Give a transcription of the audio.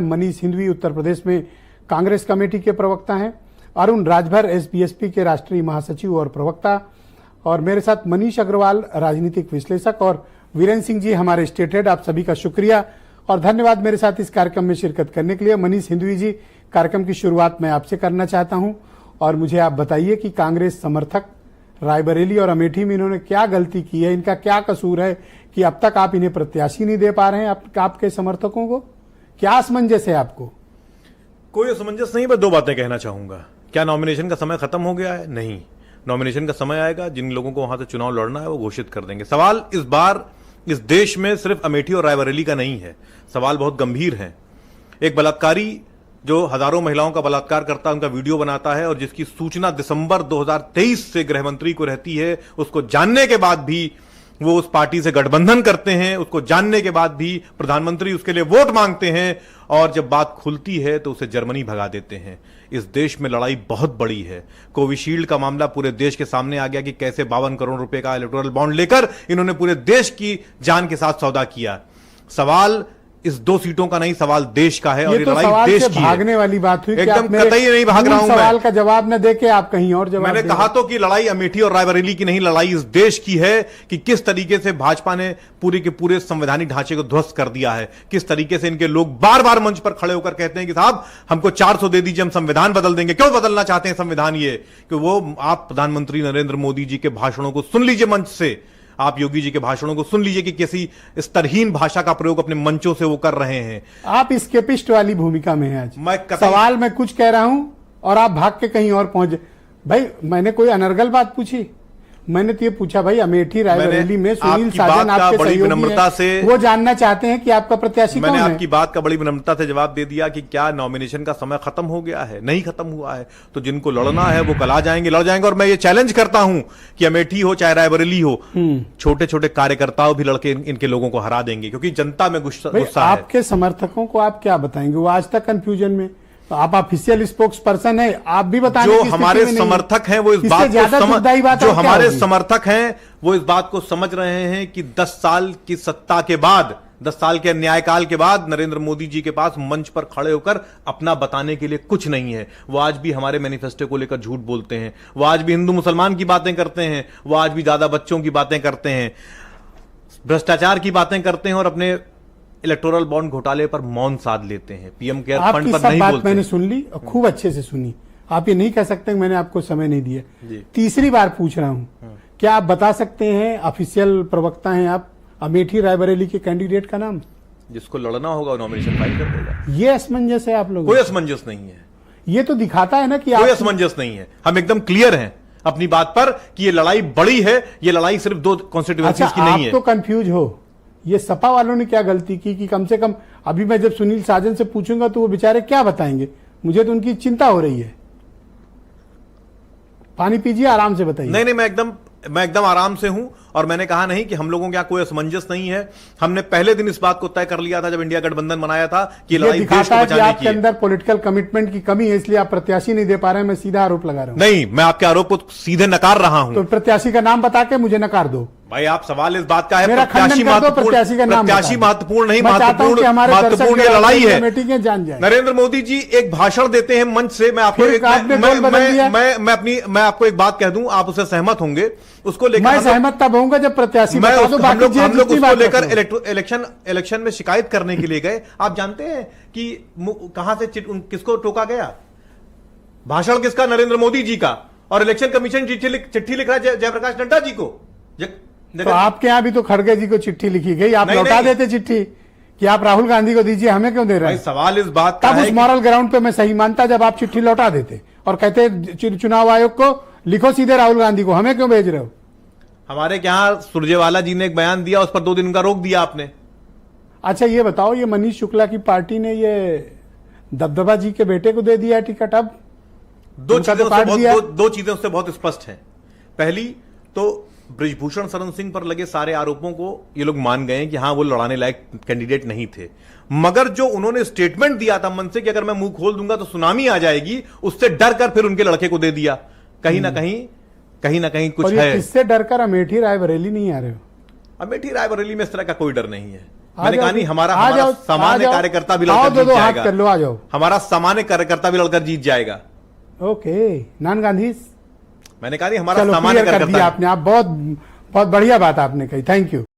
मनीष हिंदवी उत्तर प्रदेश में कांग्रेस कमेटी के प्रवक्ता हैं, अरुण राजभर एसबीएसपी के राष्ट्रीय महासचिव और प्रवक्ता, और मेरे साथ मनीष अग्रवाल राजनीतिक विश्लेषक और वीरेंद्र सिंह जी हमारे स्टेट हेड। आप सभी का शुक्रिया और धन्यवाद मेरे साथ इस कार्यक्रम में शिरकत करने के लिए। मनीष हिंदवी जी, कार्यक्रम की शुरुआत मैं आपसे करना चाहता हूं और मुझे आप बताइए कि कांग्रेस समर्थक रायबरेली और अमेठी में इन्होंने क्या गलती की है, इनका क्या कसूर है कि अब तक आप इन्हें प्रत्याशी नहीं दे पा रहे हैं आपके समर्थकों को? क्या असमंजस है आपको? कोई असमंजस नहीं, मैं दो बातें कहना चाहूंगा। क्या नॉमिनेशन का समय खत्म हो गया है? नहीं, नॉमिनेशन का समय आएगा, जिन लोगों को वहां से चुनाव लड़ना है वो घोषित कर देंगे। सवाल इस बार इस देश में सिर्फ अमेठी और रायबरेली का नहीं है, सवाल बहुत गंभीर है। एक बलात्कारी जो हजारों महिलाओं का बलात्कार करता है, उनका वीडियो बनाता है और जिसकी सूचना दिसंबर 2023 से गृह मंत्री को रहती है, उसको जानने के बाद भी वो उस पार्टी से गठबंधन करते हैं, उसको जानने के बाद भी प्रधानमंत्री उसके लिए वोट मांगते हैं और जब बात खुलती है तो उसे जर्मनी भगा देते हैं। इस देश में लड़ाई बहुत बड़ी है। कोविशील्ड का मामला पूरे देश के सामने आ गया कि कैसे 52 करोड़ रुपए का इलेक्टोरल बॉन्ड लेकर इन्होंने पूरे देश की जान के साथ सौदा किया। सवाल इस 2 सीटों का नहीं, सवाल देश का है और ये लड़ाई देश की है। भागने वाली बात हुई, एकदम कतई नहीं भाग रहा हूं मैं। सवाल का जवाब न देके आप कहीं और जवाब। मैंने कहा तो कि लड़ाई अमेठी और रायबरेली की नहीं, लड़ाई इस देश की है कि किस तरीके से भाजपा ने पूरे के पूरे संवैधानिक ढांचे को ध्वस्त कर दिया है। किस तरीके से इनके लोग बार बार मंच पर खड़े होकर कहते हैं कि साहब हमको 400 दे दीजिए, हम संविधान बदल देंगे। क्यों बदलना चाहते हैं संविधान? ये कि वो आप प्रधानमंत्री नरेंद्र मोदी जी के भाषणों को सुन लीजिए मंच से, आप योगी जी के भाषणों को सुन लीजिए कि कैसी स्तरहीन भाषा का प्रयोग अपने मंचों से वो कर रहे हैं। आप स्केपिस्ट वाली भूमिका में हैं आज। सवाल मैं कुछ कह रहा हूं और आप भाग के कहीं और पहुंच। भाई मैंने कोई अनर्गल बात पूछी? मैंने तो ये पूछा भाई अमेठी रायबरेली में सुनील साजन आपके सहयोगी हैं, वो जानना चाहते हैं कि आपका प्रत्याशी कौन है। मैंने आपकी बात का बड़ी विनम्रता से जवाब दे दिया कि क्या नॉमिनेशन का समय खत्म हो गया है? नहीं खत्म हुआ है। तो जिनको लड़ना है वो कल आ जाएंगे, लड़ जाएंगे। और मैं ये चैलेंज करता हूं कि अमेठी हो चाहे रायबरेली हो, छोटे छोटे कार्यकर्ताओं भी लड़के इनके लोगों को हरा देंगे, क्योंकि जनता में गुस्सा है। आपके समर्थकों को आप क्या बताएंगे? वो आज तक कंफ्यूजन में, आप ऑफिशियल स्पोक्स पर्सन है, आप भी बताएं। जो हमारे समर्थक हैं वो इस बात को समझ रहे हैं कि 10 साल की सत्ता के बाद, 10 साल के न्यायकाल के बाद नरेंद्र मोदी जी के पास मंच पर खड़े होकर अपना बताने के लिए कुछ नहीं है। वो आज भी हमारे मैनिफेस्टो को लेकर झूठ बोलते हैं, वो आज भी हिंदू मुसलमान की बातें करते हैं, वो आज भी ज्यादा बच्चों की बातें करते हैं, भ्रष्टाचार की बातें करते हैं और अपने इलेक्टोरल बॉन्ड घोटाले पर मौन साध लेते हैं। पीएम केयर फंड पर नहीं बोलते। मैंने सुन ली और खूब अच्छे से सुनी। आप ये नहीं कह सकते मैंने आपको समय नहीं दिया। तीसरी बार पूछ रहा हूं, क्या आप बता सकते हैं, ऑफिशियल प्रवक्ता हैं आप, अमेठी रायबरेली के कैंडिडेट का नाम? जिसको लड़ना होगा नॉमिनेशन फाइल कर देगा। ये असमंजस है आप लोगों? कोई असमंजस नहीं है। ये तो दिखाता है ना कि कोई असमंजस नहीं है। हम एकदम क्लियर हैं अपनी बात पर कि ये लड़ाई बड़ी है, ये लड़ाई सिर्फ 2 कॉन्स्टिट्यूएंसीज की नहीं है। आप तो कंफ्यूज हो, ये सपा वालों ने क्या गलती की कि कम से कम अभी मैं जब सुनील साजन से पूछूंगा तो वो बेचारे क्या बताएंगे? मुझे तो उनकी चिंता हो रही है। पानी पीजिए, आराम से बताइए। नहीं, मैं एकदम आराम से हूं और मैंने कहा नहीं कि हम लोगों के यहां कोई असमंजस नहीं है। हमने पहले दिन इस बात को तय कर लिया था जब इंडिया गठबंधन बनाया था कि लड़ाई देश को बचाने की है। आपके अंदर पॉलिटिकल कमिटमेंट की कमी है, इसलिए आप प्रत्याशी नहीं दे पा रहे हैं। मैं सीधा आरोप लगा रहा हूं। नहीं, मैं आपके आरोप को सीधे नकार रहा हूं। तो प्रत्याशी का नाम बता के मुझे नकार दो। भाई आप सवाल इस बात का है, प्रत्याशी महत्वपूर्ण नहीं, महत्वपूर्ण ये लड़ाई है। नरेंद्र मोदी जी एक भाषण देते हैं मंच से, मैं आपको मैं आपको एक बात कह दूं, आप उससे सहमत होंगे। उसको लेकर मैं सहमत तब होऊंगा जब प्रत्याशी हम लोग उसको लेकर इलेक्शन में शिकायत करने के लिए गए। आप जानते हैं कि कहां से किसको टोका गया? भाषण किसका? नरेंद्र मोदी जी का। और इलेक्शन कमीशन चिट्ठी लिख रहा है जयप्रकाश नड्डा जी को। तो आपके यहां भी तो खड़गे जी को चिट्ठी लिखी गई, आप लौटा देते चिट्ठी कि आप राहुल गांधी को दीजिए, हमें क्यों दे रहे हैं? सवाल इस बात का है, उस मॉरल ग्राउंड पे मैं सही मानता जब आप चिट्ठी लौटा देते और कहते चुनाव आयोग को लिखो सीधे राहुल गांधी को, हमें क्यों भेज रहे हो? हमारे यहां सुरजेवाला जी ने एक बयान दिया, उस पर 2 दिन का रोक दिया आपने। अच्छा ये बताओ, ये मनीष शुक्ला की पार्टी ने ये दबदबा जी के बेटे को दे दिया टिकट। अब 2 चीजें उससे बहुत स्पष्ट हैं। पहली तो बृजभूषण शरण सिंह पर लगे सारे आरोपों को ये लोग मान गए कि हां वो लड़ाने लायक कैंडिडेट नहीं थे, मगर जो उन्होंने स्टेटमेंट दिया था मन से कि अगर मैं मुंह खोल दूंगा तो सुनामी आ जाएगी, उससे डर कर फिर उनके लड़के को दे दिया। कहीं ना कहीं कुछ है। इससे डर कर अमेठी रायबरेली नहीं आ रहे हो? अमेठी रायबरेली में इस तरह का कोई डर नहीं है। मैंने कहा नहीं, हमारा आ जाओ, सामान्य आ जाओ। कार्यकर्ता भी आओ, लड़कर दो जीत हाथ जाएगा। कर लो, आ जाओ। हमारा सामान्य कार्यकर्ता भी लड़कर जीत जाएगा। Okay, non Gandhi. मैंने कहा नहीं, हमारा चलो सामान्य क्लियर कर दिया कार्यकर्ता आपने, आप बहुत बहुत बढ़िया बात आपने कही, थैंक यू।